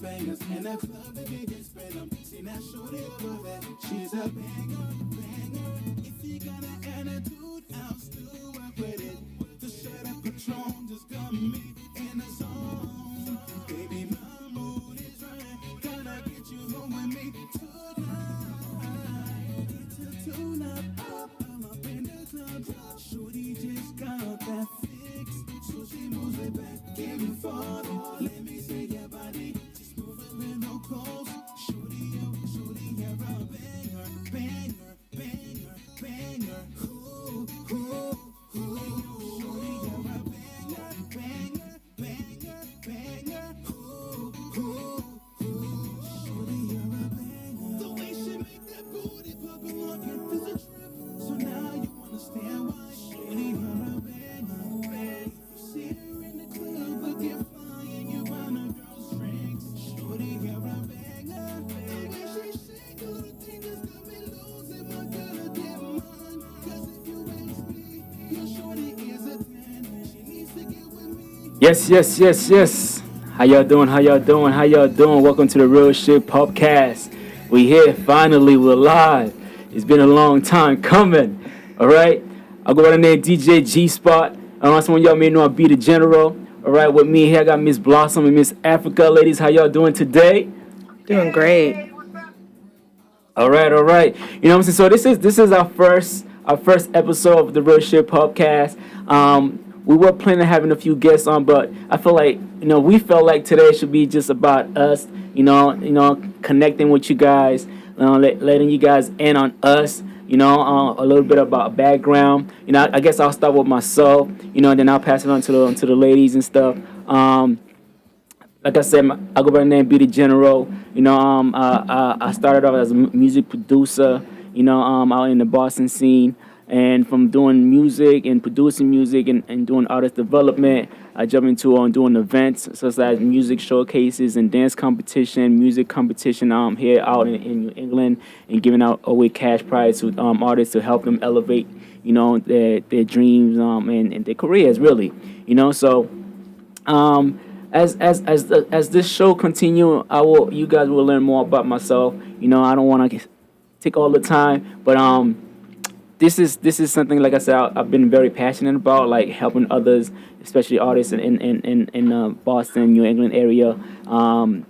fingers in the club, the DJ spin them. See that shorty over there, she's a banger, banger. If you got an attitude, I'll still work with it. The shut up Patron just got me in the zone. Baby, my mood is right. Gonna get you home with me tonight. It's a tune-up, I'm up in the club. Shorty just got that fix, so she moves it back, give me forward. Let me see your body, just move a little close. Shorty, you're a banger, banger, banger, banger. Ooh, ooh, ooh. Shorty, you're a banger, banger, banger, banger. Ooh, ooh, ooh. Shorty, you're a banger. The way she make that booty pop and lock it is a trip. So now you understand why. Shorty, you're a banger, banger. If you see her in the club looking fly and you want a girl's drinks, shorty, you're a banger. The way she shake all the things got me losing my goddamn mind. 'Cause if you ask me, your shorty is a 10. She needs to get with me. Yes. How y'all doing? Welcome to the Real Shit Podcast. We here finally. We're live. It's been a long time coming. All right. I go by the name DJ G Spot. Some of y'all may know I be the General. All right. With me here, I got Miss Blossom and Miss Africa. Ladies, how y'all doing today? Doing great. All right. You know what I'm saying? So this is our first episode of the Real Shit Podcast. We were planning on having a few guests on, but I feel like, we felt like today should be just about us, connecting with you guys, letting you guys in on us, a little bit about background. I guess I'll start with myself, and then I'll pass it on to the ladies and stuff. Like I said, I go by the name Beauty General. I started off as a music producer, out in the Boston scene. And from doing music and producing music and doing artist development, I jumped into doing events such as music showcases and dance competition, music competition here out in New England, and giving out away cash prize to artists to help them elevate, their dreams and their careers really, So as this show continue, you guys will learn more about myself. I don't want to take all the time, but This is something, like I said, I've been very passionate about, like helping others, especially artists in Boston, New England area,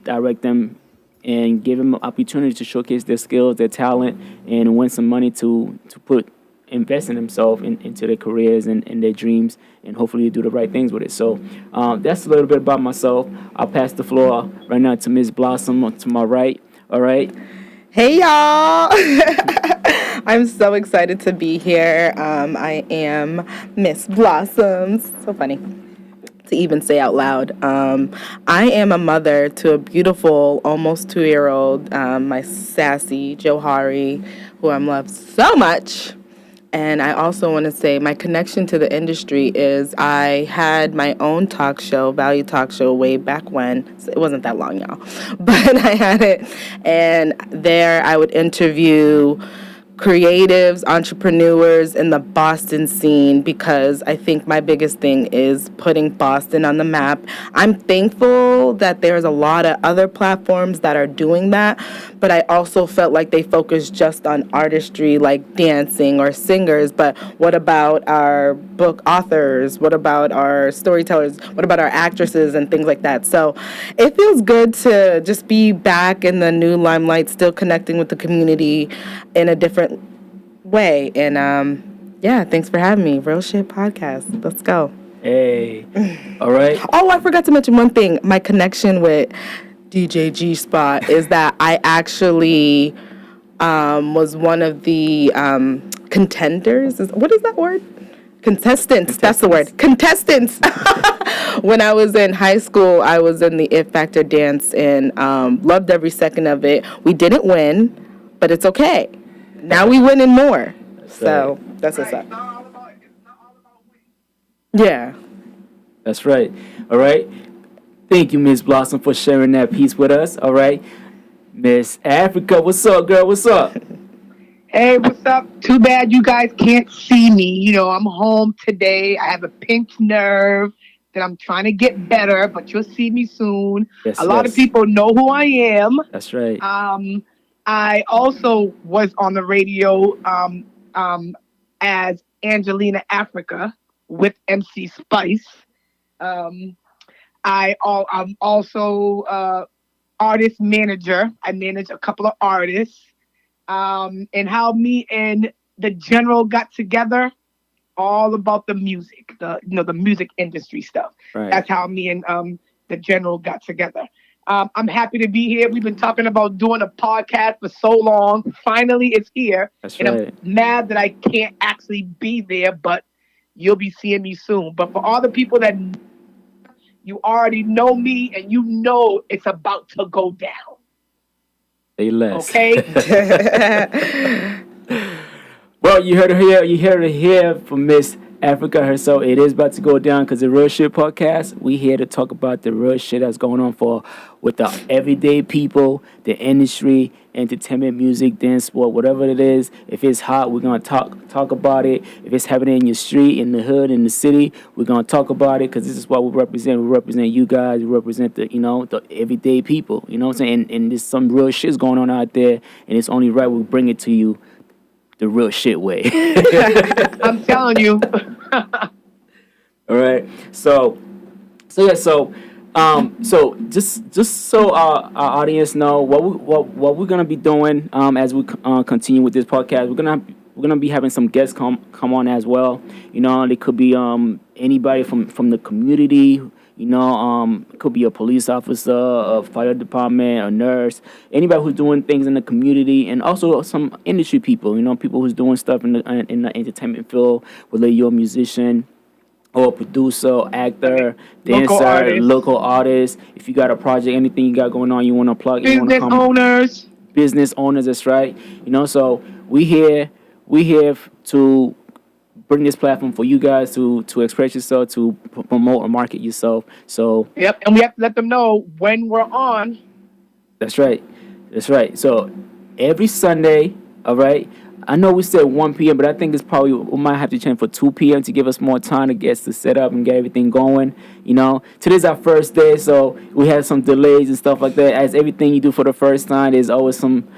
direct them and give them an opportunity to showcase their skills, their talent, and win some money to invest in themselves into their careers and their dreams, and hopefully do the right things with it. So that's a little bit about myself. I'll pass the floor right now to Ms. Blossom to my right. All right. Hey, y'all. I'm so excited to be here. I am Miss Blossoms. So funny to even say out loud. I am a mother to a beautiful, almost 2-year-old, my sassy Johari, who I love so much. And I also want to say my connection to the industry is I had my own talk show, Value Talk Show, way back when. It wasn't that long, y'all. But I had it. And there I would interview creatives, entrepreneurs in the Boston scene, because I think my biggest thing is putting Boston on the map. I'm thankful that there's a lot of other platforms that are doing that, but I also felt like they focused just on artistry, like dancing or singers. But what about our book authors? What about our storytellers? What about our actresses and things like that? So it feels good to just be back in the new limelight, still connecting with the community in a different way. And thanks for having me. Real Shit Podcast. Let's go. Hey. All right. Oh, I forgot to mention one thing. My connection with DJ G Spot is that I actually was one of the contenders. What is that word? Contestants. That's the word. Contestants. When I was in high school, I was in the If Factor dance and loved every second of it. We didn't win, but it's okay. Now we winning more. So that's what's up. Yeah. That's right. All right. Thank you, Miss Blossom, for sharing that piece with us. All right. Miss Africa, what's up, girl? What's up? Hey, what's up? Too bad you guys can't see me. I'm home today. I have a pinched nerve. that I'm trying to get better, but you'll see me soon. Yes, A lot of yes. people know who I am. That's right. Um, I also was on the radio as Angelina Africa with MC Spice. Um, I'm also artist manager. I manage a couple of artists. And how me and the general got together, all about the music, the music industry stuff. Right. That's how me and the general got together. I'm happy to be here. We've been talking about doing a podcast for so long. Finally, it's here, That's and I'm right. mad that I can't actually be there, but you'll be seeing me soon. But for all the people that you already know me and you know it's about to go down, Say less. okay? Well, you heard it here. You heard it here from Miss Africa herself. It is about to go down because the Real Shit podcast. We here to talk about the real shit that's going on with the everyday people, the industry, entertainment, music, dance, sport, whatever it is. If it's hot, we're gonna talk about it. If it's happening in your street, in the hood, in the city, we're gonna talk about it because this is what we represent. We represent you guys. We represent the everyday people. You know what I'm saying? And there's some real shit's going on out there, and it's only right we bring it to you the real shit way. I'm telling you. All right. So just so our audience know what we're gonna be doing as we continue with this podcast. We're gonna be having some guests come on as well. You know, they could be anybody from the community. You know, it could be a police officer, a fire department, a nurse, anybody who's doing things in the community, and also some industry people. You know, people who's doing stuff in the entertainment field, whether you're a musician or a producer, actor, dancer, local artist. If you got a project, anything you got going on, you want to plug, you want to come. Business owners, that's right. You know, so we here to bring this platform for you guys to express yourself, to promote or market yourself. So yep, and we have to let them know when we're on. That's right. So every Sunday, all right. I know we said 1 p.m., but I think it's probably we might have to change for 2 p.m. to give us more time to get to set up and get everything going. You know, today's our first day, so we had some delays and stuff like that. As everything you do for the first time, there's always some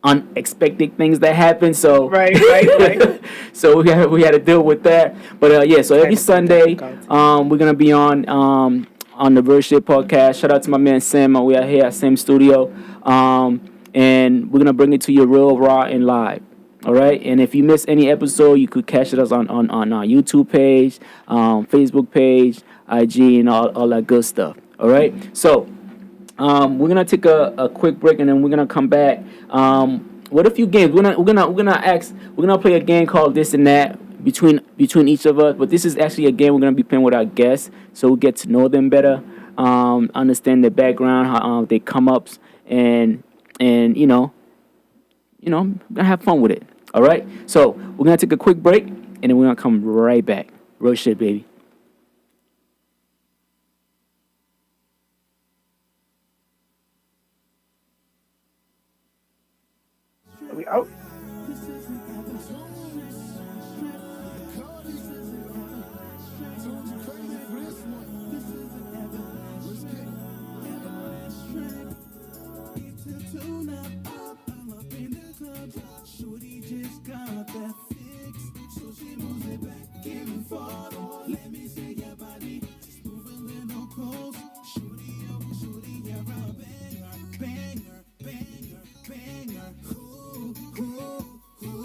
unexpected things that happen. So right. So we had to deal with that. But yeah, so every Sunday, we're gonna be on the Real Shit podcast. Shout out to my man Sam. We are here at Sam Studio. And we're gonna bring it to you real raw and live. All right. And if you miss any episode, you could catch us on our YouTube page, Facebook page, IG, and all that good stuff. All right. So we're gonna take a quick break, and then we're gonna come back. What a few games. We're gonna play a game called This and That between each of us. But this is actually a game we're gonna be playing with our guests, so we get to know them better, understand their background, how they come up, and you know, gonna have fun with it. All right. So we're gonna take a quick break, and then we're gonna come right back. Real shit, baby. Are we out? Shorty just got that fix, so she moves it back and forth. Let me see your body, just move a little close. Shorty, you're a banger, banger, banger, banger. Ooh, ooh, ooh.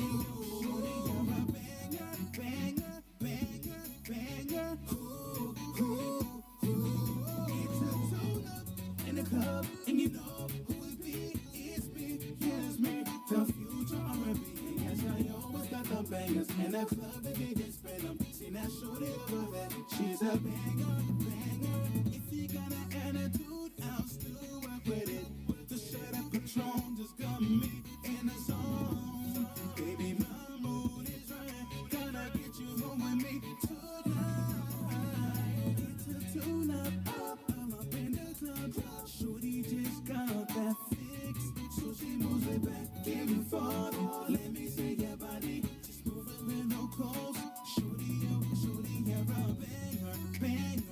Shorty, you're a banger, banger, banger, banger. Ooh, ooh, ooh. It's a tune-up in the club, and you know who it be. It's me, yes, me. The future R&B, yes, I always got the bangers. And the club, they can get spin them. See that shorty over there, she's a banger, banger. If you got an attitude, I'll still work with it. The shut up Patron just got me in the zone. Baby, my mood is right, gonna get you home with me tonight. It's a tune-up, I'm up in the club. Shorty just got that fix, so she moves it back and forth. Let me see your body, just move a little close. Shorty, you're a banger, banger.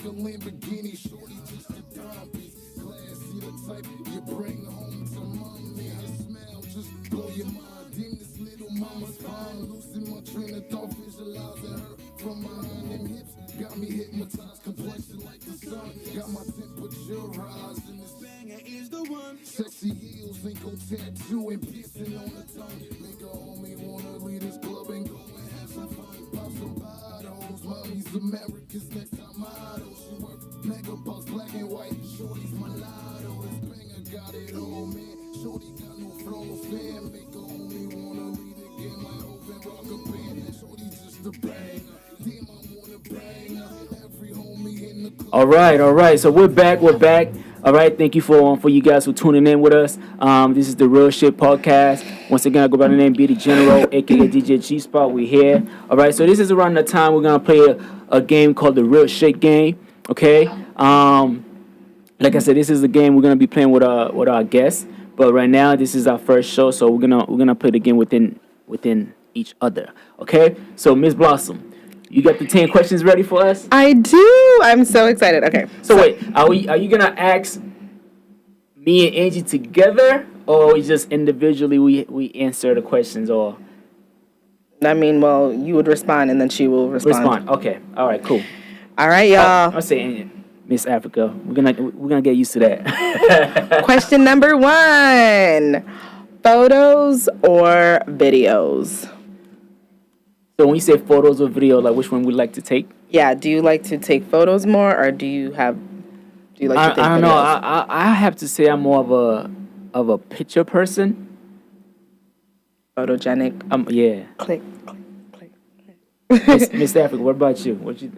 like a Lamborghini. Shorty just a dime piece. Classy the type you bring home to mommy. Her smile just blow your mind. Then this little mama's fine. Losing my train of thought, visualizing her from behind them hips. Got me hypnotized, complexion like the sun. Got my temperature rising. This banger is the one. Sexy heels, ain't go tattoo and piercing on the tongue. Make a homie wanna leave this club and go and have some fun. Pop some bottles, mommy's America's next time idol. She work mega bucks, black and white. Shorty's mulatto. This banger got it all, man. Shorty got no flaws, fam. Make a homie wanna leave the game like open rock a band. Shorty just a banger. Damn, I wanna bang her. Every homie in the club. All right. So we're back. All right, thank you for you guys for tuning in with us. This is the Real Shit Podcast. Once again, I go by the name Beauty General, aka DJ G Spot. We're here. All right, so this is around the time we're gonna play a game called the Real Shit Game. Okay. Like I said, this is a game we're gonna be playing with our guests. But right now, this is our first show, so we're gonna play the game within each other. Okay. So Miss Blossom, you got the 10 questions ready for us? I do. I'm so excited. Okay. So wait, are you gonna ask me and Angie together, or we just individually we answer the questions, or I mean, well, you would respond and then she will respond. Okay. All right. Cool. All right, y'all. I'll say Miss Africa. We're gonna get used to that. Question number 1: photos or videos? So when you say photos or video, like which one we like to take? Yeah. Do you like to take photos more, or do you like to take videos? I don't know. I have to say I'm more of a picture person. Photogenic. Yeah. Click, click, click. Miss Africa, what about you? What you?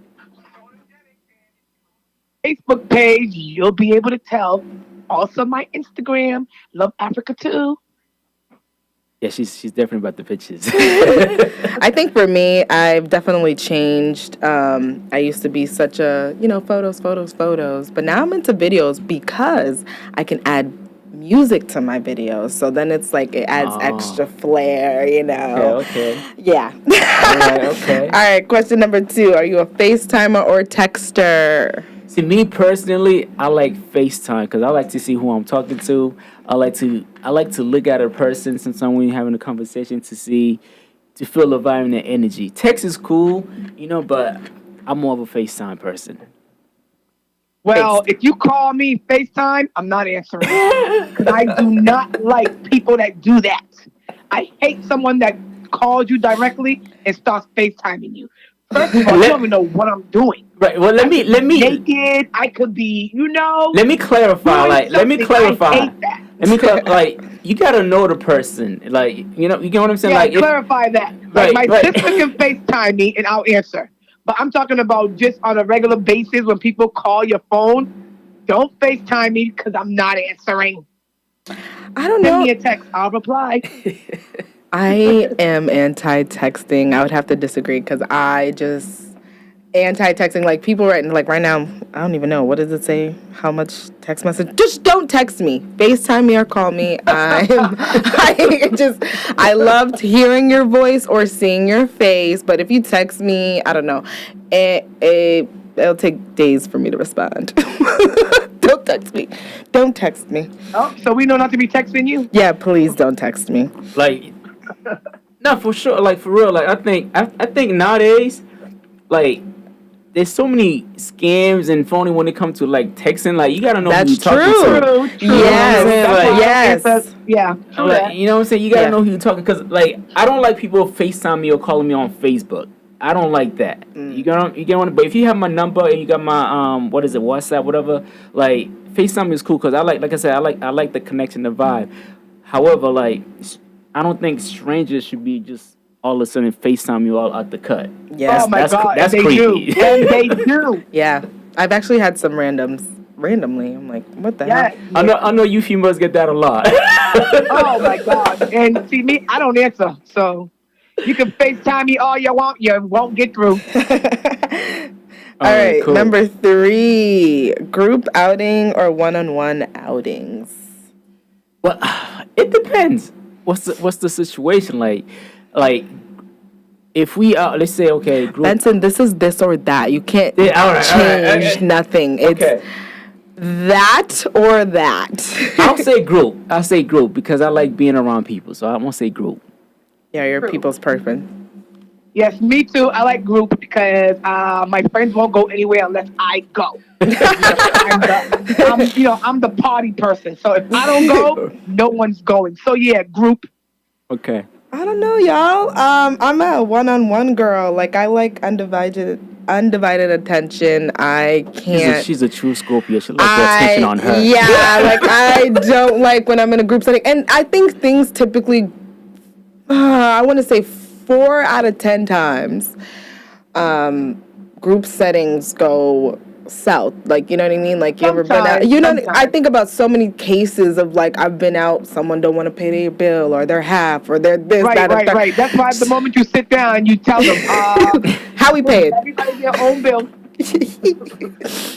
Facebook page, you'll be able to tell. Also, my Instagram, Love Africa too. Yeah, she's definitely about the pictures. I think for me, I've definitely changed. I used to be such a, photos, but now I'm into videos because I can add music to my videos. So then it's like it adds extra flair, Okay. Yeah. All right, okay. All right, question number 2. Are you a FaceTimer or texter? See, me personally, I like FaceTime because I like to see who I'm talking to. I like to look at a person sometimes when you're having a conversation to feel the vibe and the energy. Text is cool, but I'm more of a FaceTime person. Well, if you call me FaceTime, I'm not answering. Because I do not like people that do that. I hate someone that calls you directly and starts FaceTiming you. First of all, you don't even know what I'm doing. Right. Well, let me naked. I could be, Let me clarify. I hate that. Like, you gotta know the person. Like, you get what I'm saying? Yeah, like, clarify that. Like, my sister can FaceTime me and I'll answer. But I'm talking about just on a regular basis when people call your phone. Don't FaceTime me because I'm not answering. I don't know. Send me a text. I'll reply. I am anti-texting. I would have to disagree because I just anti-texting. Like people right now, I don't even know. What does it say? How much text message? Just don't text me. FaceTime me or call me. I loved hearing your voice or seeing your face. But if you text me, I don't know. It'll take days for me to respond. Don't text me. Don't text me. Oh, so we know not to be texting you? Yeah, please don't text me. Like, no, for sure. Like, for real. Like, I think nowadays, like, there's so many scams and phony when it comes to like texting. Like, you gotta know who you're talking to. True. Yes. Yeah. True like, that. you know what I'm saying? You gotta know who you're talking. Cause like, I don't like people FaceTime me or calling me on Facebook. I don't like that. You get on. But if you have my number and you got my WhatsApp, whatever. Like, FaceTime is cool because I like I said, I like the connection, the vibe. However, like, I don't think strangers should be just all of a sudden FaceTime you all out the cut. Yes. Oh my God, that's they creepy. do. And they do. Yeah. I've actually had some randomly. I'm like, what the hell? I know you females get that a lot. Oh my God. And see me, I don't answer. So you can FaceTime me all you want. You won't get through. All right. Cool. Number 3, group outing or one-on-one outings? Well, it depends. What's the situation like? Like, if we let's say okay, group. Benson, this is this or that. You can't Yeah, all right, change okay. nothing. It's Okay. that or that. I'll say group because I like being around people. So I'm gonna say group. Yeah, you're a True. people's person. Yes, me too. I like group because my friends won't go anywhere unless I go. I'm the party person. So if I don't go, no one's going. So yeah, group. Okay. I don't know, y'all. I'm a one-on-one girl. Like I like undivided attention. I can't. She's a true Scorpio. She like the attention on her. Yeah, like I don't like when I'm in a group setting, and I think things typically. I want to say 4 out of 10 times, group settings go south. Like, you know what I mean? Like, you ever been out? You know, I Sometimes. think about so many cases of like, I've been out, someone don't want to pay their bill or their half or their this, Right, that, and that. right. That's why the moment you sit down, you tell them, How we paid. everybody their own bill.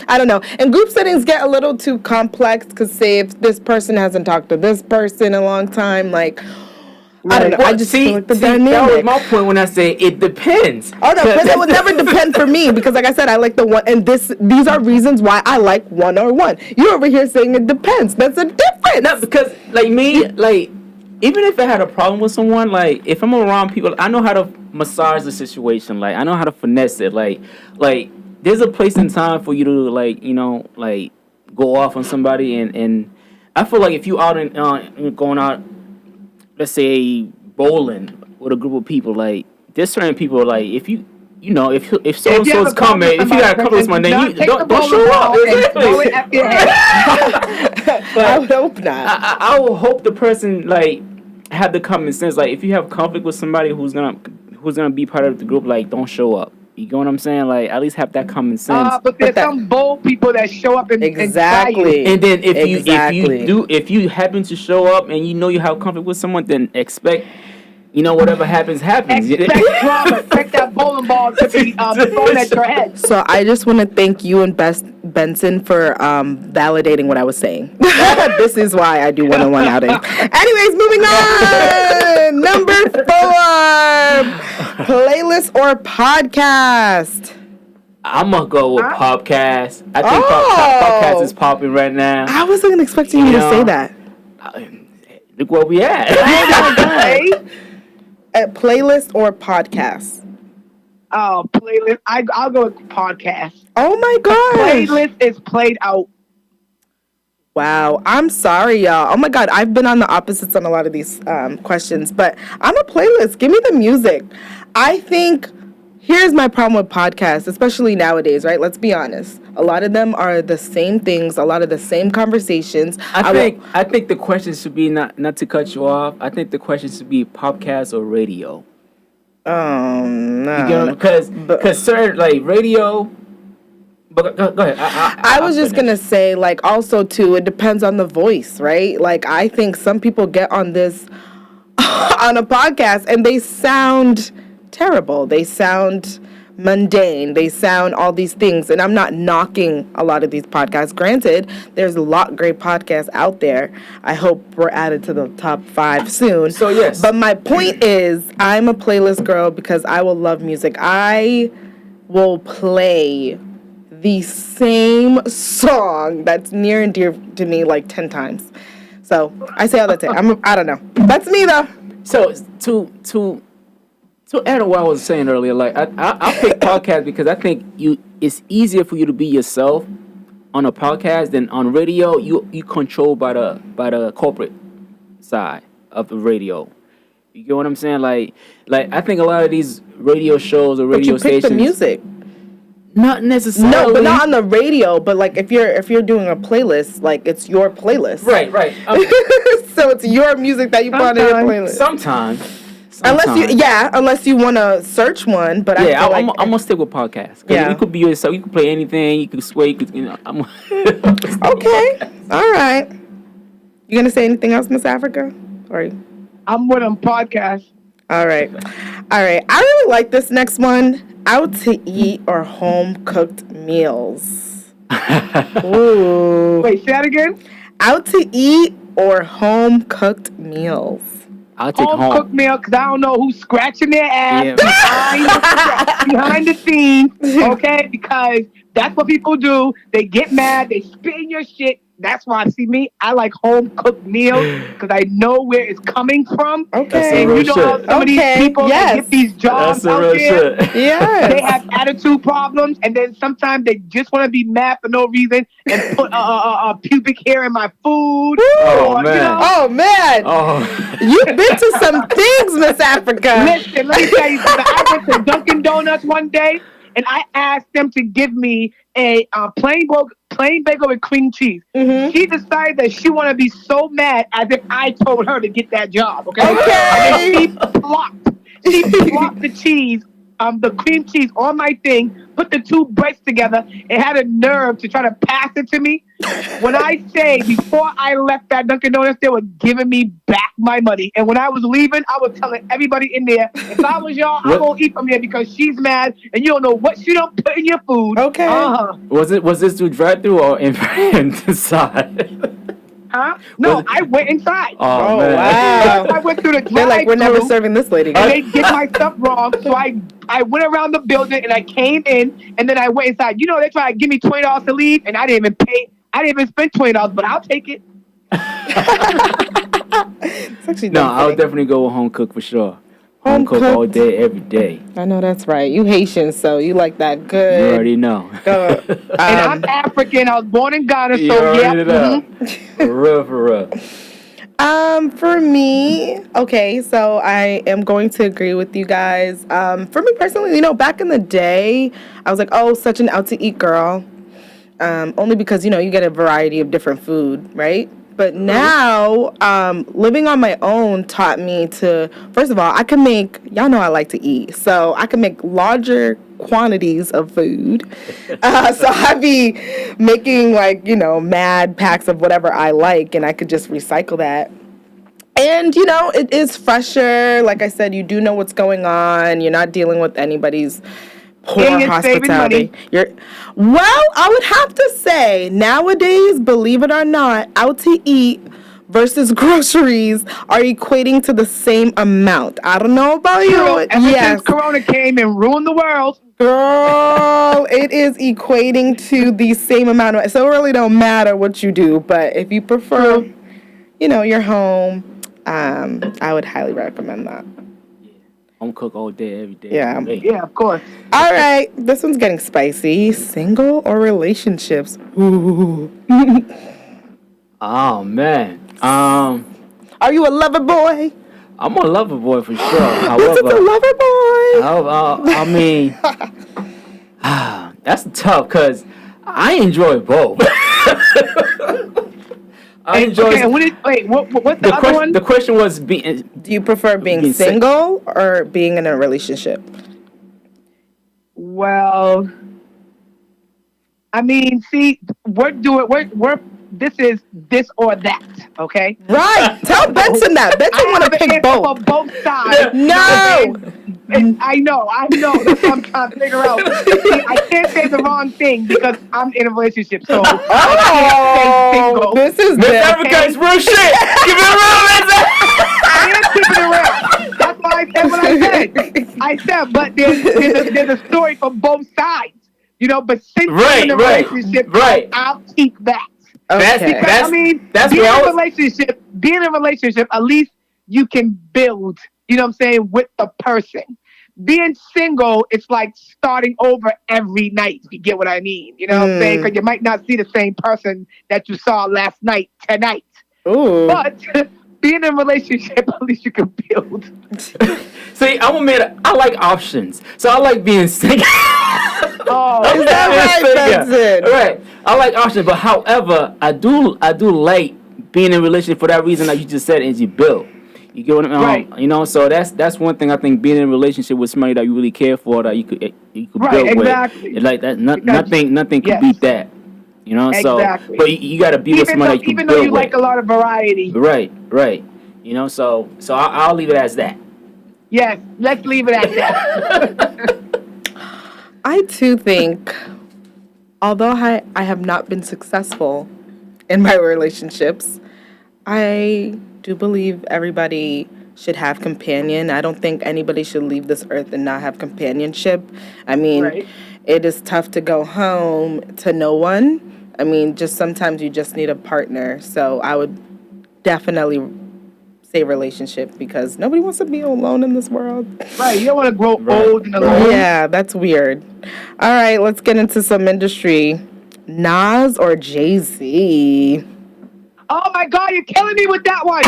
I don't know. And group settings get a little too complex because, say, if this person hasn't talked to this person in a long time, like, I don't know. I just feel like the that dynamic. was my point when I say it depends. Oh no, but that would never depend for me because, like I said, I like the one, and these are reasons why I like one-on-one. You're over here saying it depends. That's a difference. No, because like me, like even if I had a problem with someone, like if I'm around people, I know how to massage the situation. Like I know how to finesse it. Like there's a place and time for you to like like go off on somebody, and I feel like if you out and going out, let's say bowling with a group of people, like there's certain people like if if so and so's coming, if you got a couple of my name, you don't show up. I would hope not. I will hope the person like have the common sense. Like if you have conflict with somebody who's gonna be part of the group, like don't show up. You get what I'm saying? Like at least have that common sense. But there's some bold people that show up and Exactly. And then if you happen to show up and you know you have conflict with someone, then expect whatever happens. Expect drama. Expect that bowling ball to be thrown at your head. So I just want to thank you and Benson for validating what I was saying. This is why I do one-on-one outing. Anyways, moving on. Number 4, playlist or podcast. I'm gonna go with podcast. I think Oh. podcast is popping right now. I wasn't expecting you to say that. Look where we at. Playlist or podcast. Oh, playlist. I'll go with podcast. Oh my gosh. Playlist is played out. Wow. I'm sorry, y'all. Oh my God. I've been on the opposites on a lot of these questions, but I'm a playlist. Give me the music. I think here's my problem with podcasts, especially nowadays, right? Let's be honest. A lot of them are the same things, a lot of the same conversations. I think the question should be not to cut you off. I think the question should be podcast or radio. No. Because certain like radio. But go ahead. I was just gonna say, like, also too, it depends on the voice, right? Like, I think some people get on this on a podcast and they sound terrible. They sound mundane. They sound all these things, and I'm not knocking a lot of these podcasts. Granted, there's a lot of great podcasts out there. I hope we're added to the top 5 soon. So yes. But my point is, I'm a playlist girl because I will love music. I will play the same song that's near and dear to me like 10 times. So I say all that. I don't know. That's me though. So to add to what I was saying earlier, like I pick podcast because I think it's easier for you to be yourself on a podcast than on radio. You controlled by the corporate side of the radio. You get what I'm saying? Like I think a lot of these radio shows or radio But you pick stations. the music. Not necessarily. No, but not on the radio. But like if you're doing a playlist, like it's your playlist. Right. So it's your music that you put on your playlist. Sometimes. Unless you want to search one. But I'm gonna stick with podcasts. Yeah. You could be yourself. You could play anything. You could swear. You could. Okay. All right. You gonna say anything else, Miss Africa? Or I'm with them podcast. all right. I really like this next one. Out to eat or home cooked meals. Ooh. Wait, say that again? Out to eat or home cooked meals. I'll take home home. cooked meal because I don't know who's scratching their ass Yeah. behind the scenes, okay? Because that's what people do. They get mad, they spit in your shit. That's why, see me, I like home cooked meals because I know where it's coming from. That's some Okay. And real you know how shit. some of these Okay, people that yes. get these That's jobs some out real there, shit. they have Yes. attitude problems, and then sometimes they just want to be mad for no reason and put pubic hair in my food, Oh, or man. Oh man, Oh. you've been to some things, Miss Africa. Listen, let me tell you something. I went to Dunkin' Donuts one day, and I asked them to give me a plain bagel with cream cheese. Mhm. She decided that she wanted to be so mad as if I told her to get that job. Okay, and then Okay. she plopped the cheese, the cream cheese on my thing, put the two breads together, and had a nerve to try to pass it to me. When I say before I left that Dunkin' Donuts, they were giving me back my money. And when I was leaving, I was telling everybody in there, if I was y'all, I'm What? gonna eat from here because she's mad and you don't know what she don't put in your food. Okay. Was this through drive through or inside? Huh? No, Was it- I went inside. Oh, Oh, man. wow. I went through the They're like, we're never drive-thru, serving this lady. and they did my stuff wrong. So I went around the building and I came in and then I went inside. You know, they tried to give me $20 to leave, and I didn't even pay. I didn't even spend $20, but I'll take it. It's actually No, dumb I would funny. definitely go with home cook for sure. Home Home cook all cooked. day, every day. I know that's right. You Haitian, so you like that You good. already know. And I'm African. I was born in Ghana, You so yeah. already know. For real, for real. For me, okay, so I am going to agree with you guys. For me personally, back in the day, I was like, oh, such an out to eat girl. Only because, you get a variety of different food, right? But now, living on my own taught me to, first of all, y'all know I like to eat, so I can make larger quantities of food. So I'd be making mad packs of whatever I like, and I could just recycle that. And, it is fresher. Like I said, you do know what's going on. You're not dealing with anybody's poor And you're saving hospitality. money. Well, I would have to say, nowadays, believe it or not, out to eat versus groceries are equating to the same amount. I don't know about True. you. Ever Yes. since Corona came and ruined the world. Girl, it is equating to the same amount of, so it really don't matter what you do, but if you prefer, your home, I would highly recommend that. Home cook all day, every day. Yeah. every day. Yeah, of course. All right, this one's getting spicy. Single or relationships? Ooh. Oh, man. Are you a lover boy? I'm a lover boy for sure. What's a However, lover boy? I mean, that's tough because I enjoy both. I enjoy. Okay, what's the other one? The question was being. Do you prefer being Being sick. single or being in a relationship? Well, I mean, see, this is this or that, okay? Right. Tell Benson that. Benson I want have to an pick answer both. for both sides. No. And I know. That's what I'm trying to figure out. See, I can't say the wrong thing because I'm in a relationship, so I can't say single. This is Miss the Africa is real shit. Give it a real, Miss I am keeping it real. That's why I said what I said. I said, but there's a story for both sides, But since I'm in a relationship, right. I'll keep that. Okay. Because That's being where I in a was. being in a relationship, at least you can build, with the person. Being single, it's like starting over every night. If you get what I mean, you know what I'm saying? Because you might not see the same person that you saw last night tonight. Ooh. But being in a relationship, at least you can build. See, I like options, so I like being single. Oh, Is that right, Benson? Right. I like options, but however, I do like being in a relationship for that reason, like you just said, is you build. You get what I mean? Right. So that's one thing I think being in a relationship with somebody that you really care for, that you could Right, build exactly. with. Like that, Because- nothing could yes. beat that. So, Exactly. but you got to be with somebody that you even can though build you with. like a lot of variety. Right. So I'll leave it as that. Yes, let's leave it at that. I too think, although I have not been successful in my relationships, I do believe everybody should have companion. I don't think anybody should leave this earth and not have companionship. I mean, Right. it is tough to go home to no one. I mean, just sometimes you just need a partner. So I would definitely say relationship because nobody wants to be alone in this world. Right. You don't want to grow Right. old and alone. Yeah, that's weird. All right, let's get into some industry. Nas or Jay-Z? Oh my God, you're killing me with that one.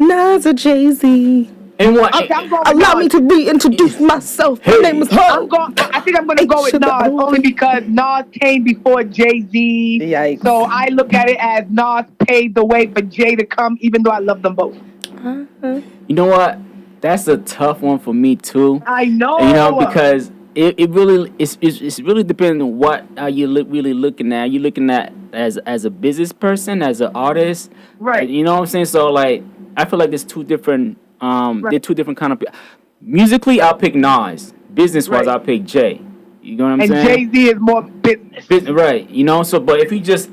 Nas or Jay-Z? And what? Okay, I'm going with Allow Nas. me to reintroduce myself. My Hey. name is I'm Ho. going. I think I'm going to go with Nas only because Nas came before Jay-Z. Yikes. So I look at it as Nas paved the way for Jay to come, even though I love them both. You know what? That's a tough one for me too. I know. You know, because it really it's really depending on what are you really looking at. You looking at as a business person, as an artist, Right. You know what I'm saying? So like, I feel like there's two different Right. they're two different kind of. Musically, I'll pick Nas. Business wise, Right. I'll pick Jay. You know what I'm And saying? Jay-Z is more business. Right. You know. So, but if you just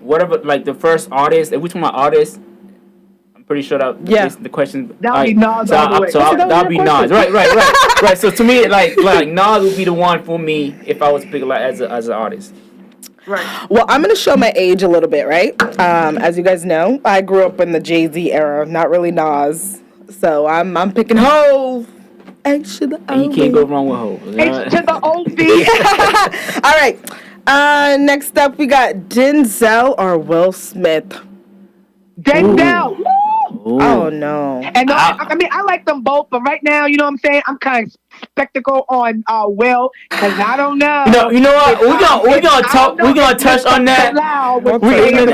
whatever, like the first artist, and which one my artist. I'm pretty sure that Yeah. the question. That would be Nas So, all the way. that'll be Nas. Right. Right. So to me, like Nas would be the one for me if I was to pick like as an artist. Right. Well, I'm going to show my age a little bit, right? As you guys know, I grew up in the Jay-Z era, not really Nas. So I'm picking Hov. H to the O. And you can't go wrong with Ho. H to the O-V. All right. Next up, we got Denzel or Will Smith. Denzel. Woo! Oh, no. And I mean, I like them both, but right now, you know what I'm saying? I'm kind of spectacle on Will, because I don't know. No, you know what? We're gonna talk. We're gonna touch on that. We're We're gonna-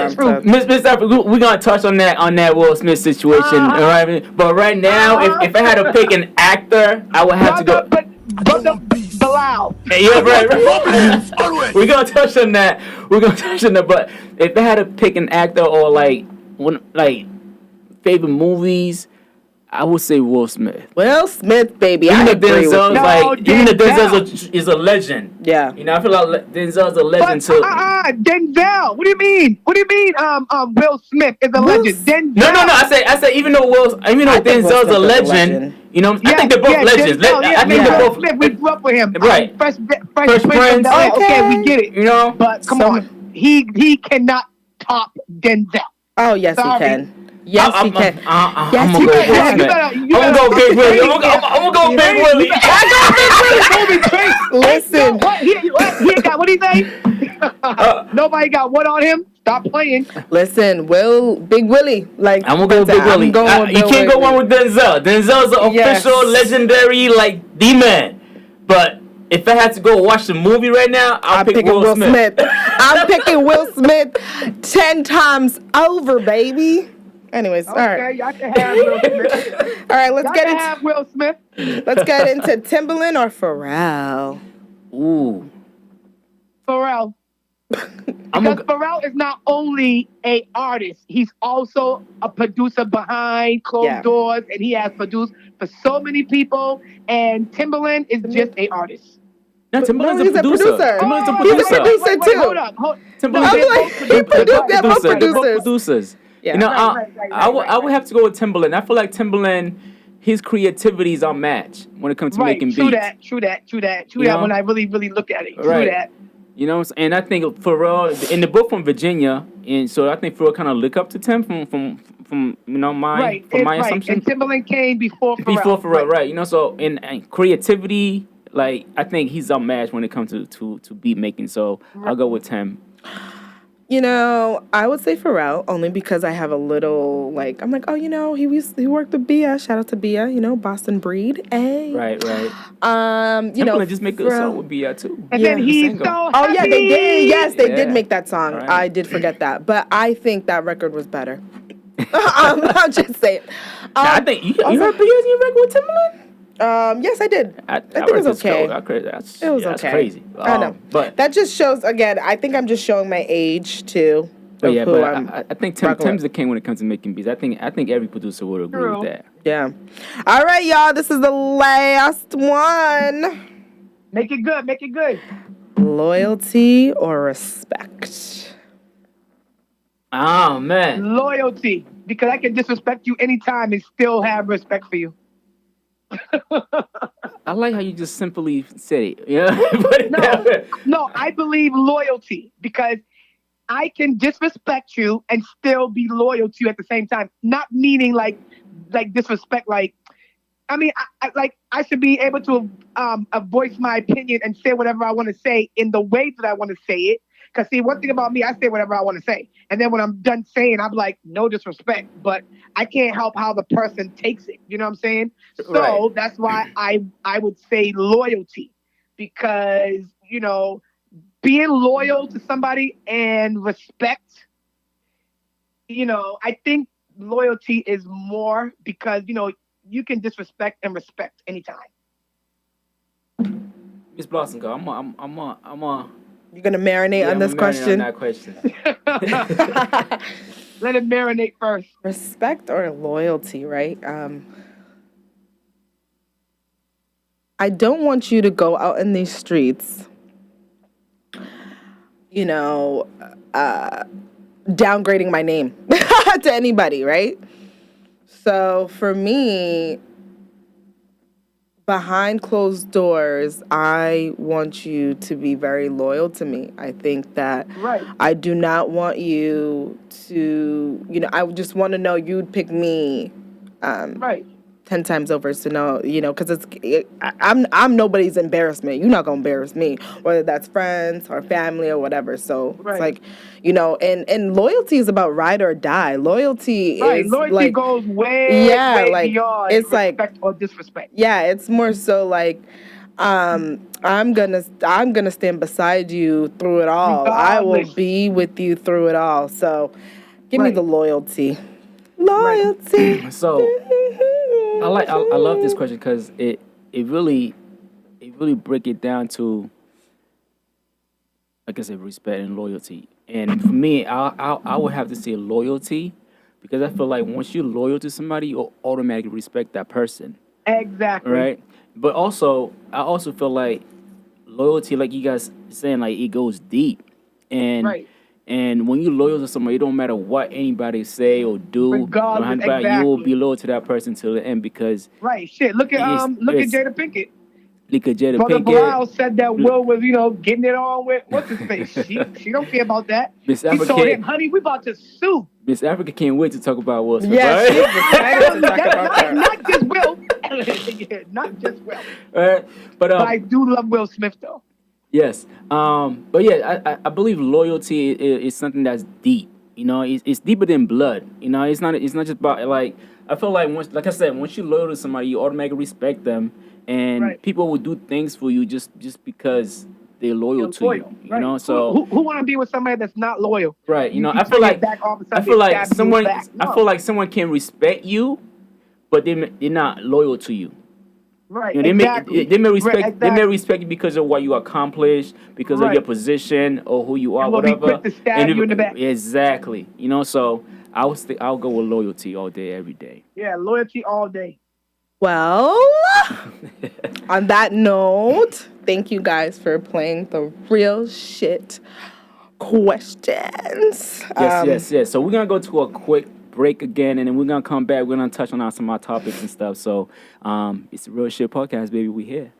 gonna touch on that Will Smith situation. All right, but right now, if I had to pick an actor, I would have to go. Brother Bilal. Yeah, right. We're gonna touch on that. But if I had to pick an actor or like favorite movies, I would say Will Smith. Will Smith, baby. Even I though agree with Denzel's you. even though Denzel is a legend. Yeah. You know, I feel like Denzel's a legend But, too. Denzel. What do you mean? Will Smith is a legend. Denzel. No. I say even though think Will Denzel's Smith a is a legend, legend. you know, I think they're both legends. Denzel, I think they're Will both. Smith, we grew up with him. Right. Fresh Prince. Prince. Okay, we get it. You know, But come So- on, he cannot top Denzel. Oh, yes, Sorry. he can. Yes, he can. I'm Yes, gonna he go can. Will You Smith. gotta- I'm you gonna gotta- go Big Willie. you I'm gonna go Big Willie. Listen. What he got? What he say? Nobody got what on him? Stop playing. Listen, Big Willie. Like, I'm gonna go Big I'm Willie. going with You Bill can't go Willie. wrong with Denzel. Denzel's the Yes. official legendary the man. But if I had to go watch the movie right now, I'm pick picking Will Smith. Smith. I'm picking Will Smith 10 times over, baby. Anyways, all Okay, right. y'all can have Will Smith. All right, let's Y'all get can into have Will Smith. Timbaland or Pharrell. Ooh, Pharrell. I'm Because gonna. Pharrell is not only a artist, he's also a producer behind closed Yeah. doors, and he has produced for so many people. And Timbaland is just a artist. No, Timbaland's he's a producer. Timbaland's a He's a producer. producer, too. Hold up. Timbaland's I'm like, he produced that both They're both producers. producers. Yeah. You know, Right. I would have to go with Timbaland. I feel like Timbaland, his creativity is unmatched when it comes to Right, making true beats. that, true that. You That know? when I really look at it. True Right. that. You know, and I think Pharrell, and they're both from Virginia, and so I think Pharrell kind of look up to Tim from my assumption. And Timbaland came before Pharrell. Before Pharrell, right? You know, so in creativity, like I think he's unmatched when it comes to beat making. So I'll go with Tim. You know, I would say Pharrell only because I have a little I'm like, oh, he worked with Bia. Shout out to Bia. Boston breed. Hey. Right. Timbaland Just make a song with B.I. too. And Yeah. then he's Single. so Oh yeah, they did. Yes, they Yeah. did make that song. Right. I did forget that, but I think that record was better. I'll just say it. I think you heard B.I.'s new record with Timbaland. Yes, I did. I think it was okay. That's It was that's okay. crazy. I know, But that just shows again. I think I'm just showing my age too. But of yeah, who but I'm I think rocking Tim's with. the king when it comes to making beats. I think every producer would agree True. with that. Yeah. All right, y'all. This is the last one. Make it good. Make it good. Loyalty or respect? Oh man, Loyalty. because I can disrespect you anytime and still have respect for you. I like how you just simply said it. Yeah, put it No, that no, I believe loyalty because I can disrespect you and still be loyal to you at the same time. Not meaning like disrespect. Like I mean, like I should be able to voice my opinion and say whatever I want to say in the way that I want to say it. Because see, one thing about me, I say whatever I want to say, and then when I'm done saying, I'm like, no disrespect, but I can't help how the person takes it. You know what I'm saying? right. So that's why I would say loyalty, because being loyal to somebody and respect, I think loyalty is more because, you can disrespect and respect anytime. Miss Blossom, girl, You're gonna marinate yeah, on I'm this gonna marinate on question. that question. Let it marinate first. Respect or loyalty, right? I don't want you to go out in these streets, you know, downgrading my name to anybody, right? So for me, behind closed doors, I want you to be very loyal to me. I think that Right, I do not want you to, I just want to know you'd pick me um, right, 10 times over to know, because I'm nobody's embarrassment. You're not gonna embarrass me, whether that's friends or family or whatever. So it's right, like, and loyalty is about ride or die. Loyalty right. is Loyalty like, goes way, yeah, way like beyond it's like, respect or disrespect. yeah, it's more so like, I'm gonna stand beside you through it all. I will Regardless. be with you through it all. So give me the Right, loyalty. right, Loyalty. So I love this question because it really break it down to, like I said, respect and loyalty. And for me, I would have to say loyalty because I feel like once you're loyal to somebody, you automatically respect that person, exactly. right? But also, I also feel like loyalty, like you guys saying, like it goes deep, and Right. when you're loyal to somebody, it don't matter what anybody say or do, no Regardless, matter what, you will be exactly. loyal to that person till the end because Right. Shit. Look at look at it's Jada Pinkett. like a Jada Brother Pinkett, Bilal said that Will was, getting it on with what's his face. She don't care about that. Miss She told Africa. him, honey, we about to sue. Miss Africa can't wait to talk about Will Smith. Yeah, Right? she's I'm excited to telling you talk that about that. not just Will. Yeah, not just Will. Right? But But I do love Will Smith though. yes. But yeah, I believe loyalty is something that's deep. It's deeper than blood. It's not just about like I feel like once, like I said, once you're loyal to somebody, you automatically respect them, and Right. people will do things for you just because they're loyal You're to you. loyal. Right. So Who want to be with somebody that's not loyal? right. You I feel turn your like back, all of a sudden they stab you in the back. I feel No. like someone can respect you, but they're not loyal to you. Right. You know, Exactly. Right. they may Exactly. respect you because of what you accomplish, because of your Right. position or who you are, And will be whatever. quick to stab you in the back. Exactly. So I'll go with loyalty all day, every day. Yeah. Loyalty all day. Well, on that note, thank you guys for playing the real shit questions. Yes, yes, yes. So we're gonna go to a quick break again, and then we're gonna come back. We're gonna touch on some of our topics and stuff. So it's the Real Shit Podcast, baby. We here.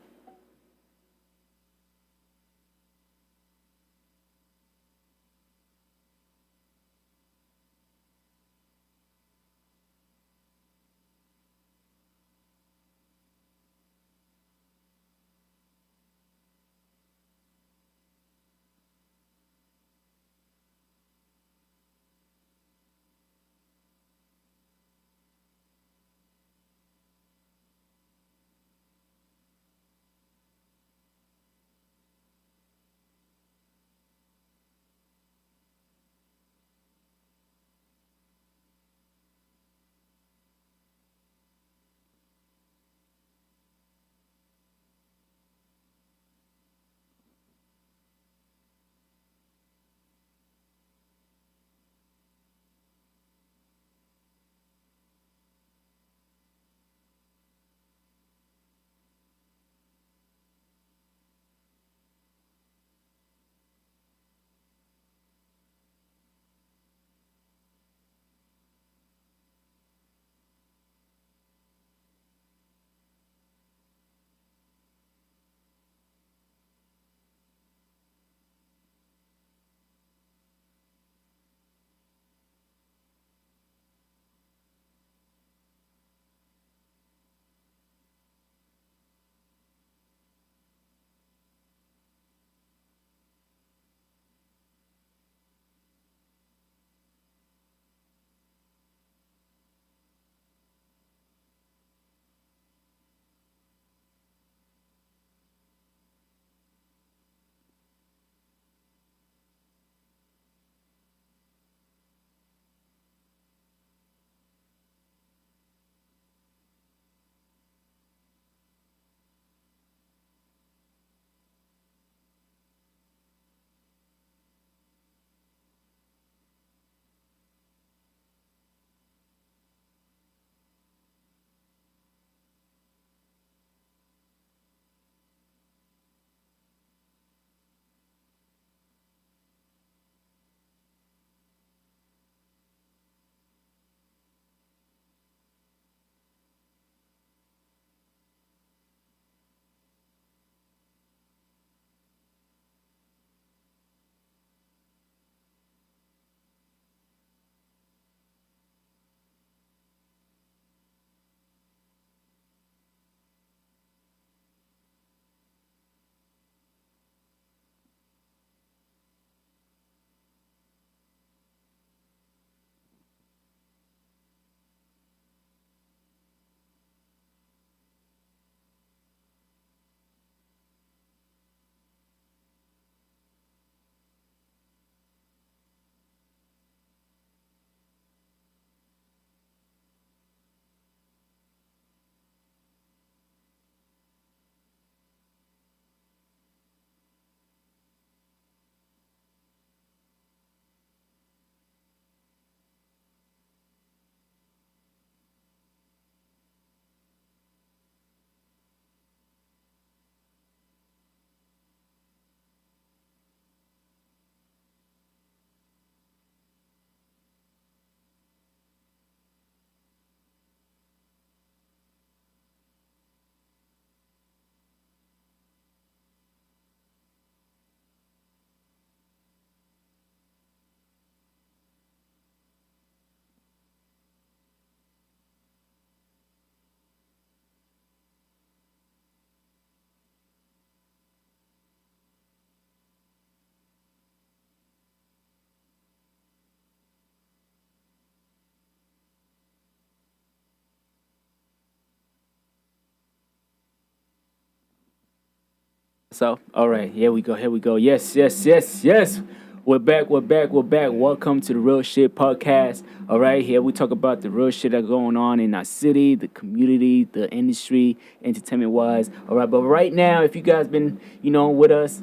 So, all right, here we go. Here we go. Yes, yes, yes, yes. We're back. We're back. We're back. Welcome to the Real Shit Podcast. All right, here we talk about the real shit that's going on in our city, the community, the industry, entertainment wise. All right, but right now, if you guys been, with us,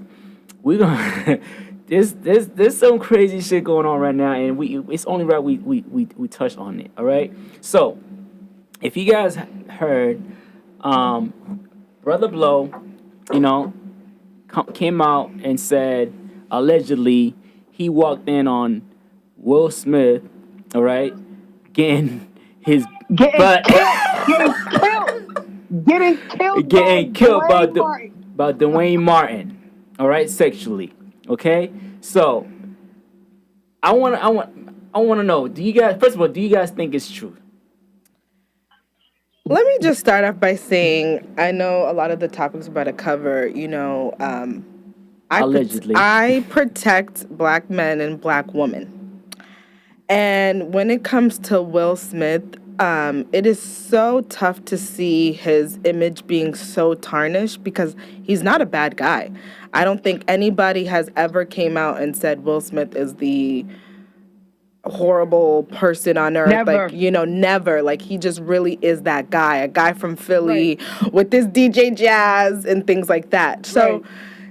we're gonna. There's some crazy shit going on right now, and it's only right we touch on it. All right, so if you guys heard, Brother Blow, came out and said allegedly he walked in on Will Smith, all right, getting his butt getting killed by Dwayne Martin, all right, sexually. Okay, so I want to know. Do you guys? First of all, do you guys think it's true? Let me just start off by saying I know a lot of the topics we're about to cover. Allegedly, I protect black men and black women, and when it comes to Will Smith, it is so tough to see his image being so tarnished because he's not a bad guy. I don't think anybody has ever came out and said Will Smith is the horrible person on earth. Never. Never. Like, he just really is that guy, a guy from Philly with this DJ Jazz and things like that. So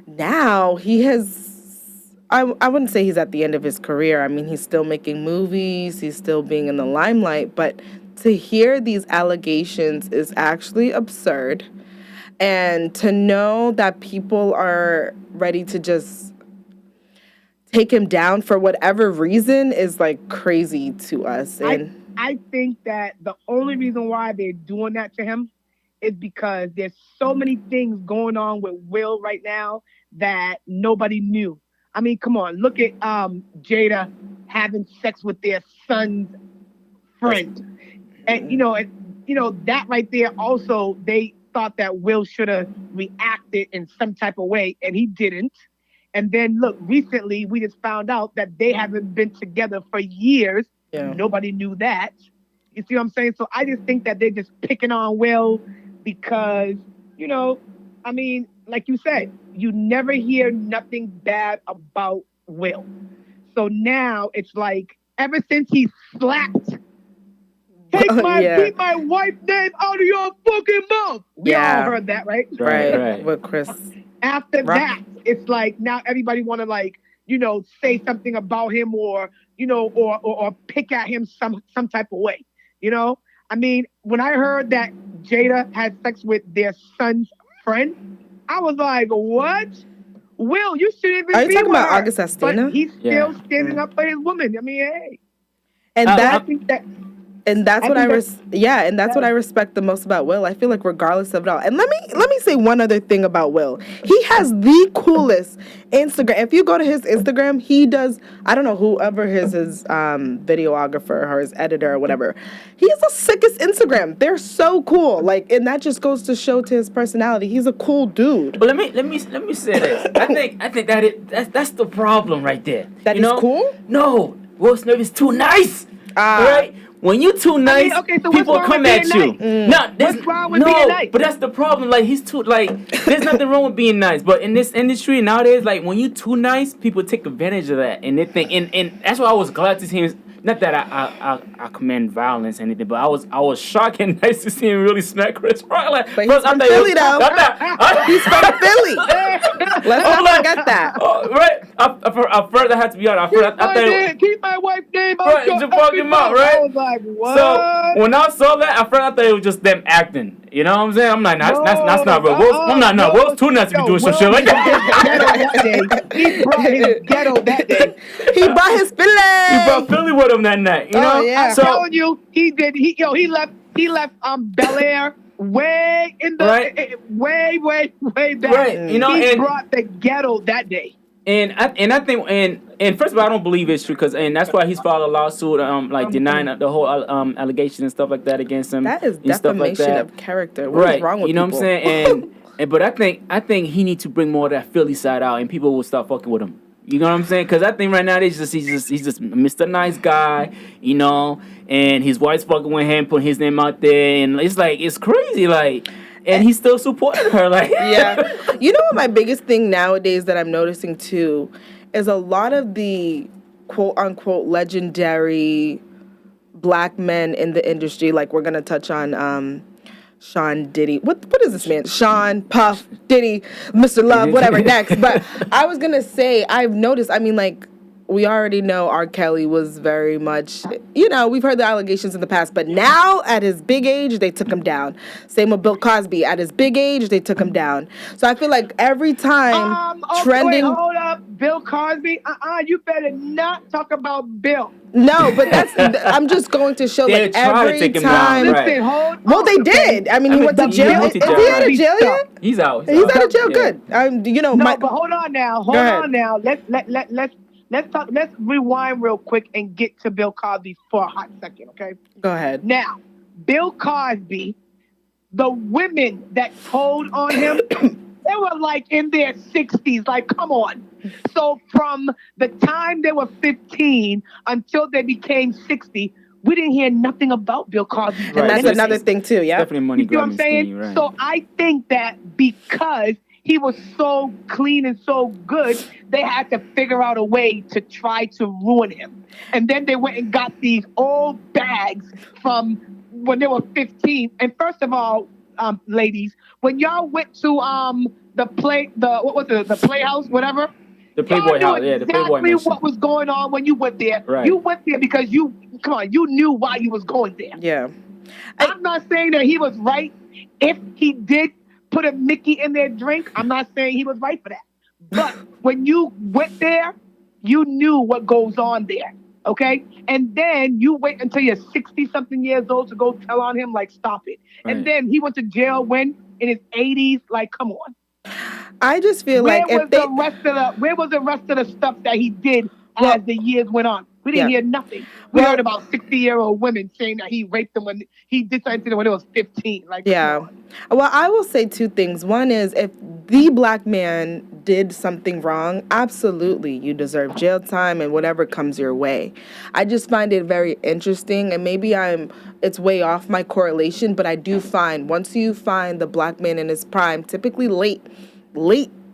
now he has, I wouldn't say he's at the end of his career. I mean, he's still making movies, he's still being in the limelight, but to hear these allegations is actually absurd. And to know that people are ready to just take him down for whatever reason is like crazy to us. And I think that the only reason why they're doing that to him is because there's so many things going on with Will right now that nobody knew. I mean, come on, look at Jada having sex with their son's friend. And that right there also, they thought that Will should have reacted in some type of way, and he didn't. And then look, recently we just found out that they haven't been together for years. Yeah. Nobody knew that. You see what I'm saying? So I just think that they're just picking on Will because, I mean, like you said, you never hear nothing bad about Will. So now it's like, ever since he slapped, keep my wife's name out of your fucking mouth. We all heard that, right? Right. With Chris. After that, it's like now everybody want to say something about him or pick at him some type of way. I mean, when I heard that Jada had sex with their son's friend, I was like, what? Will, you shouldn't even Are you be talking with about her. August Astina? But he's still standing up for his woman. I mean, hey. And I think that. And that's what I respect the most about Will. I feel like regardless of it all. And let me say one other thing about Will. He has the coolest Instagram. If you go to his Instagram, he does, I don't know, whoever his videographer or his editor or whatever. He has the sickest Instagram. They're so cool. Like, and that just goes to show to his personality. He's a cool dude. But let me say this. I think that's the problem right there. That he's cool? No, Will Smith is too nice. Right? When you too nice, so people come at you. Nice? What's wrong with being nice? But that's the problem. Like, he's too, there's nothing wrong with being nice. But in this industry nowadays, like, when you too nice, people take advantage of that. And they think, and that's why I was glad to see him. Not that I commend violence or anything, but I was shocked and nice to see him really smack Chris Rock. Like, but he's from Philly, though. He's from Philly. Let's not forget that. Right? I first I had to be honest. Keep my wife's name out your fucking mouth, right? I was like, what? So when I saw that, I thought it was just them acting. You know what I'm saying? I'm like, that's not real. Will's too nice to be doing some shit like that. He brought his ghetto that day. He brought his Philly. He brought Philly with him that night. You know? Yeah. I'm telling you, he did. He left Bel Air way in the way back. Right. He brought the ghetto that day. And I think and first of all, I don't believe it's true and that's why he's filed a lawsuit denying the whole allegation and stuff like that against him. That is defamation of character. What is wrong with people? What I'm saying? But I think he needs to bring more of that Philly side out, and people will start fucking with him. You know what I'm saying? Because I think right now he's just Mr. Nice Guy, and his wife's fucking with him, putting his name out there, and it's crazy, like. and he still supported her. Like, Yeah. You know what my biggest thing nowadays that I'm noticing too is a lot of the quote unquote legendary black men in the industry, like we're gonna touch on Sean Diddy. What is this man? Sean, Puff, Diddy, Mr. Love, whatever next. But I was gonna say I've noticed, I mean, like, we already know R. Kelly was very much, we've heard the allegations in the past, but now at his big age, they took him down. Same with Bill Cosby. At his big age, they took him down. So I feel like every time trending. Wait, hold up. Bill Cosby? You better not talk about Bill. No, but I'm just going to show, like, every time. Listen, hold on. Well, they did. I mean, he went to jail. Is he out of jail yet? He's out. He's out of jail. Good. No, but hold on now. Hold on now. Let's talk. Let's rewind real quick and get to Bill Cosby for a hot second, okay? Go ahead. Now, Bill Cosby, the women that told on him, they were like in their 60s. Like, come on. So from the time they were 15 until they became 60, we didn't hear nothing about Bill Cosby. Right. And that's another thing too, yeah? Definitely money. You know what I'm saying? Right. So I think that because he was so clean and so good, they had to figure out a way to try to ruin him. And then they went and got these old bags from when they were 15. And first of all, ladies, when y'all went to the Playhouse, whatever. The Playboy House, yeah, the Playboy Mansion. Exactly what was going on when you went there. Right. You went there because you knew why you was going there. Yeah. I'm not saying that he was right. If he did put a Mickey in their drink, I'm not saying he was right for that. But when you went there, you knew what goes on there. Okay? And then you wait until you're 60-something years old to go tell on him, like, stop it. Right. And then he went to jail when? In his 80s? Like, come on. I just feel where like was the rest of the stuff that he did as the years went on? We didn't hear nothing. We heard about 60-year-old women saying that he raped them when he did something to them when they was 15. Like, yeah. Well, I will say two things. One is, if the black man did something wrong, absolutely, you deserve jail time and whatever comes your way. I just find it very interesting, and maybe it's way off my correlation, but I do find once you find the black man in his prime, typically late,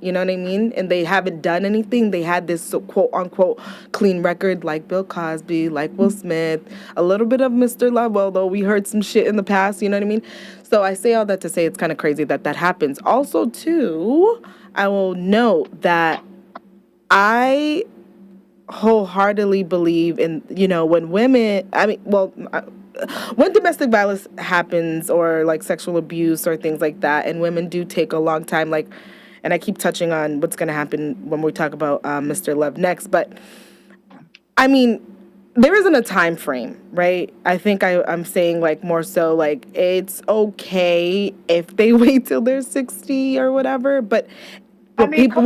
you know what I mean? And they haven't done anything. They had this quote unquote clean record, like Bill Cosby, like Will Smith, a little bit of Mr. Love, although we heard some shit in the past, you know what I mean? So I say all that to say it's kind of crazy that happens. Also, too, I will note that I wholeheartedly believe in, when women, when domestic violence happens or like sexual abuse or things like that, and women do take a long time, like, and I keep touching on what's going to happen when we talk about Mr. Love next. But, I mean, there isn't a time frame, right? I think I'm saying, like, more so, like, it's okay if they wait till they're 60 or whatever. But what people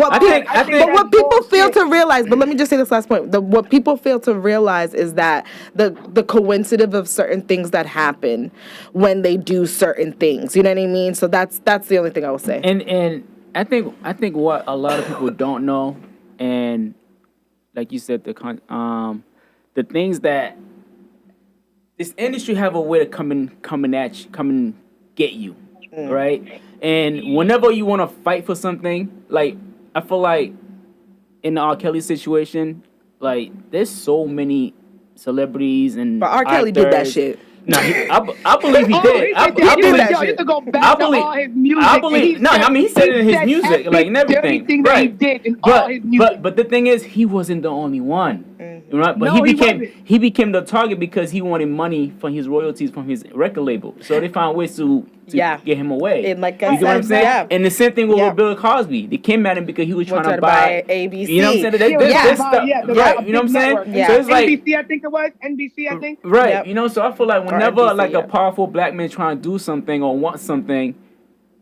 fail to realize, but let me just say this last point. What people fail to realize is that the coincidence of certain things that happen when they do certain things. You know what I mean? So that's the only thing I will say. And I think what a lot of people don't know, and like you said, the things that this industry have a way to come and get you, right? And whenever you want to fight for something, like, I feel like in the R. Kelly situation, like, there's so many celebrities and but R. Kelly did that shit. No, I believe he did. I used to go back to all his music. I believe. No, I mean, he said it in his music, like, and everything. That he did in all his music. But the thing is, he wasn't the only one. Right? But No, he became the target because he wanted money from his royalties from his record label. So they found ways to get him away. And like you I get what I'm said, saying? yeah. And the same thing with Bill Cosby. They came at him because he was trying to buy ABC. You know what I'm saying? This stuff, right? You know what I'm saying? Yeah. So it's like NBC, I think it was NBC. I think. right. Yep. You know, so I feel like whenever NBC, like a powerful black man trying to do something or want something,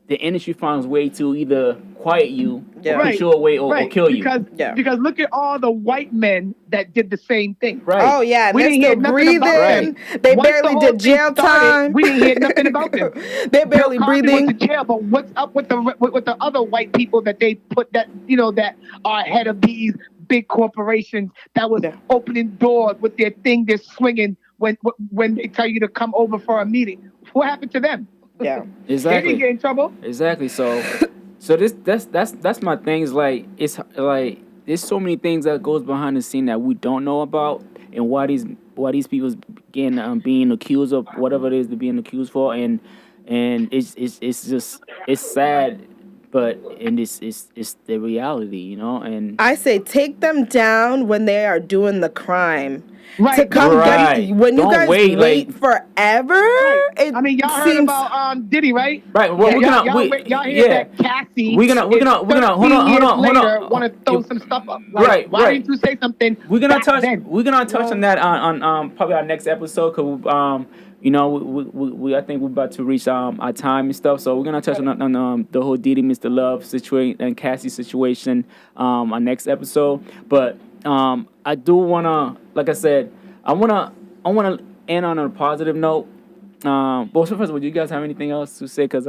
the industry finds a way to either quiet you, or push you away, or kill you. Because look at all the white men that did the same thing. Right. Oh yeah, We they're didn't hear still nothing breathing. about them. They Once barely the whole did thing jail started, time. We didn't hear nothing about them. They're barely Bill Cosby breathing. went to jail, but what's up with the other white people that they put that that are ahead of these big corporations that was opening doors with their thing they're swinging when they tell you to come over for a meeting? What happened to them? Yeah. They didn't Exactly. get in trouble. Exactly. So that's my thing. Is like it's like there's so many things that goes behind the scene that we don't know about, and why these people's getting being accused of whatever it is they're being accused for, and it's just it's sad, but and it's the reality, and I say take them down when they are doing the crime. Right. To come Right. get when you Don't guys wait, wait like- forever. Right. It I mean, y'all heard seems about Diddy, right? right. Well, Yeah, Y'all hear that Cassie? We're gonna hold on, 13 hold on, years hold later, on. want to throw some stuff up. Like, Right, why right. didn't you say something? We're gonna back touch. then? We're gonna touch on that on probably our next episode. Cause we I think we're about to reach our time and stuff. So we're gonna touch on the whole Diddy Mr. Love situation and Cassie situation our next episode. But I do wanna, like I said, I wanna end on a positive note. But first of all, do you guys have anything else to say? Cause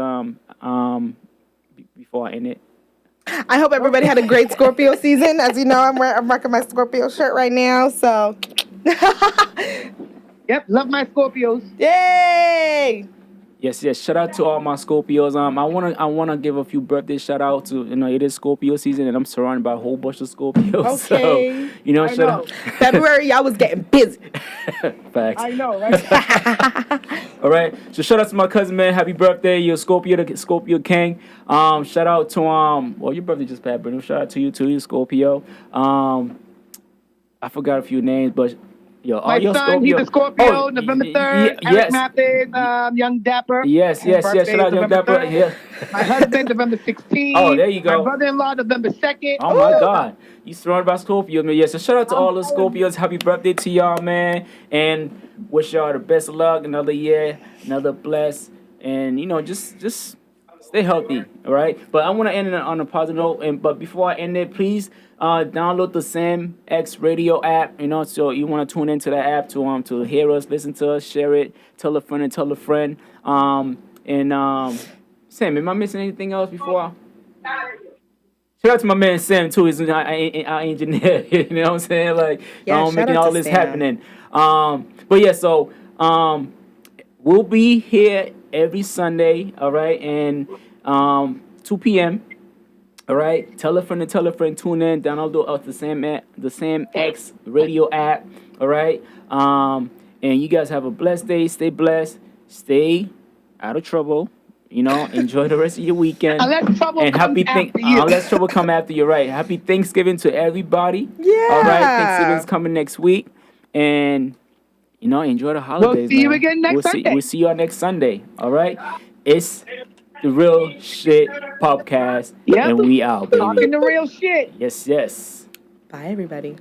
before I end it. I hope everybody had a great Scorpio season. As you know, I'm rocking my Scorpio shirt right now. So, Yep, love my Scorpios. yay! Yes. Shout out to all my Scorpios. I wanna give a few birthday shout out to it is Scorpio season and I'm surrounded by a whole bunch of Scorpios. Okay. So I shout know. out. February, y'all was getting busy. Facts. I know, right? All right. So shout out to my cousin, man. Happy birthday. You're Scorpio, the Scorpio King. Shout out to well, your birthday just passed, Bruno. Shout out to you too, you Scorpio. I forgot a few names, but yo, My your son, he's a Scorpio, November 3rd. yes. Eric Mathis, Young Dapper. Yes. His birthday Shout out is Young November Dapper. 3rd. Yeah. My husband, November 16th. Oh, there you go. My brother-in-law, November 2nd. Oh my God, you surrounded by Scorpios, man. Yeah, so shout out to all the Scorpios. Happy birthday to y'all, man, and wish y'all the best of luck. Another year, another bless, and just stay healthy, all right. But I want to end it on a positive note. But before I end it, please download the Sam X Radio app. So you want to tune into that app to hear us, listen to us, share it, tell a friend and tell a friend. Sam, am I missing anything else before? Shout out to my man Sam too. He's our engineer. You know what I'm saying? Like, Yeah, shout making out all to this Sam. happening. But yeah, so we'll be here every Sunday. All right, and 2 p.m. All right, tell a friend and tell a friend. Tune in. Download the Sam X Radio app. All right, and you guys have a blessed day. Stay blessed. Stay out of trouble. Enjoy the rest of your weekend. Unless trouble and comes after you. Unless trouble come after you, right? Happy Thanksgiving to everybody. Yeah. All right, Thanksgiving's coming next week, and enjoy the holidays. see you man. again next Sunday. We'll see y'all next Sunday. All right, it's the Real Shit Podcast, Yep. and we out, baby. Talking the real shit. Yes. Bye, everybody.